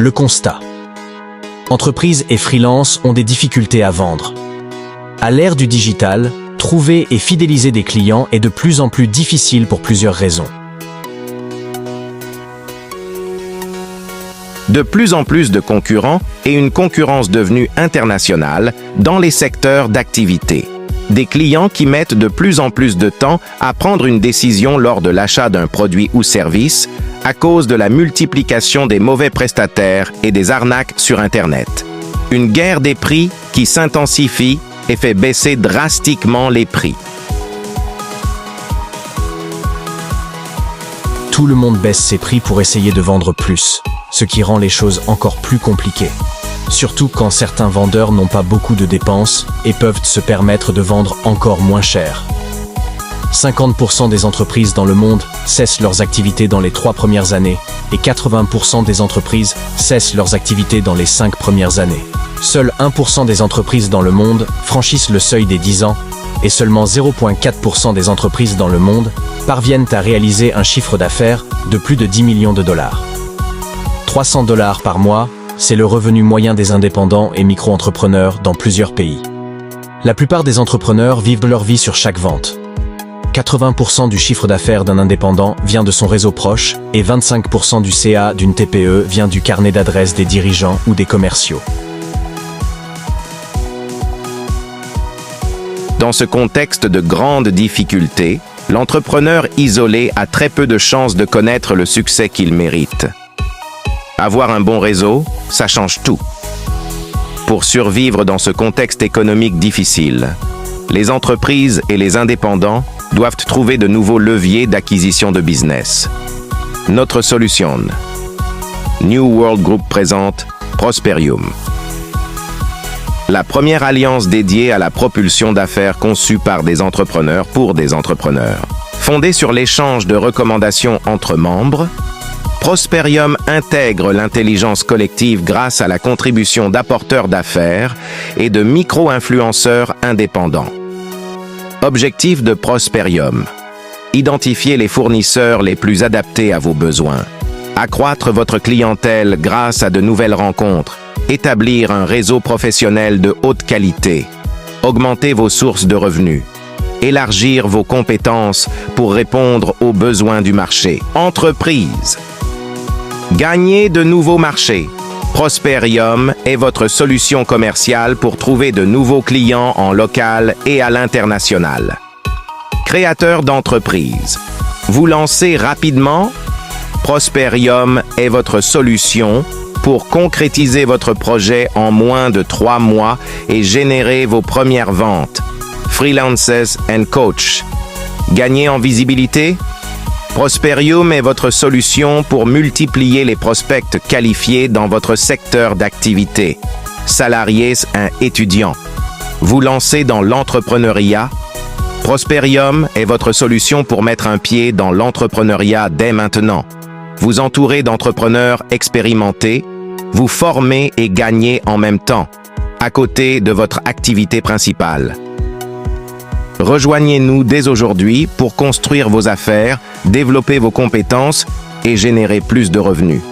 Le constat. Entreprises et freelances ont des difficultés à vendre. À l'ère du digital, trouver et fidéliser des clients est de plus en plus difficile pour plusieurs raisons. De plus en plus de concurrents et une concurrence devenue internationale dans les secteurs d'activité. Des clients qui mettent de plus en plus de temps à prendre une décision lors de l'achat d'un produit ou service à cause de la multiplication des mauvais prestataires et des arnaques sur Internet. Une guerre des prix qui s'intensifie et fait baisser drastiquement les prix. Tout le monde baisse ses prix pour essayer de vendre plus, ce qui rend les choses encore plus compliquées. Surtout quand certains vendeurs n'ont pas beaucoup de dépenses et peuvent se permettre de vendre encore moins cher. 50% des entreprises dans le monde cessent leurs activités dans les 3 premières années et 80% des entreprises cessent leurs activités dans les 5 premières années. Seul 1% des entreprises dans le monde franchissent le seuil des 10 ans et seulement 0,4% des entreprises dans le monde parviennent à réaliser un chiffre d'affaires de plus de 10 millions de dollars. 300 $ par mois, c'est le revenu moyen des indépendants et micro-entrepreneurs dans plusieurs pays. La plupart des entrepreneurs vivent leur vie sur chaque vente. 80% du chiffre d'affaires d'un indépendant vient de son réseau proche et 25% du CA d'une TPE vient du carnet d'adresses des dirigeants ou des commerciaux. Dans ce contexte de grandes difficultés, l'entrepreneur isolé a très peu de chances de connaître le succès qu'il mérite. Avoir un bon réseau, ça change tout. Pour survivre dans ce contexte économique difficile, les entreprises et les indépendants doivent trouver de nouveaux leviers d'acquisition de business. Notre solution. New World Group présente Prosperium. La première alliance dédiée à la propulsion d'affaires conçue par des entrepreneurs pour des entrepreneurs. Fondée sur l'échange de recommandations entre membres, Prosperium intègre l'intelligence collective grâce à la contribution d'apporteurs d'affaires et de micro-influenceurs indépendants. Objectif de Prosperium. Identifier les fournisseurs les plus adaptés à vos besoins. Accroître votre clientèle grâce à de nouvelles rencontres. Établir un réseau professionnel de haute qualité. Augmenter vos sources de revenus. Élargir vos compétences pour répondre aux besoins du marché. Entreprise. Gagner de nouveaux marchés. Prosperium est votre solution commerciale pour trouver de nouveaux clients en local et à l'international. Créateur d'entreprise. Vous lancez rapidement? Prosperium est votre solution pour concrétiser votre projet en moins de 3 mois et générer vos premières ventes. Freelancers and Coach. Gagner en visibilité? Prosperium est votre solution pour multiplier les prospects qualifiés dans votre secteur d'activité. Salariés et étudiants. Vous lancez dans l'entrepreneuriat? Prosperium est votre solution pour mettre un pied dans l'entrepreneuriat dès maintenant. Vous entourez d'entrepreneurs expérimentés, vous formez et gagnez en même temps, à côté de votre activité principale. Rejoignez-nous dès aujourd'hui pour construire vos affaires, développer vos compétences et générer plus de revenus.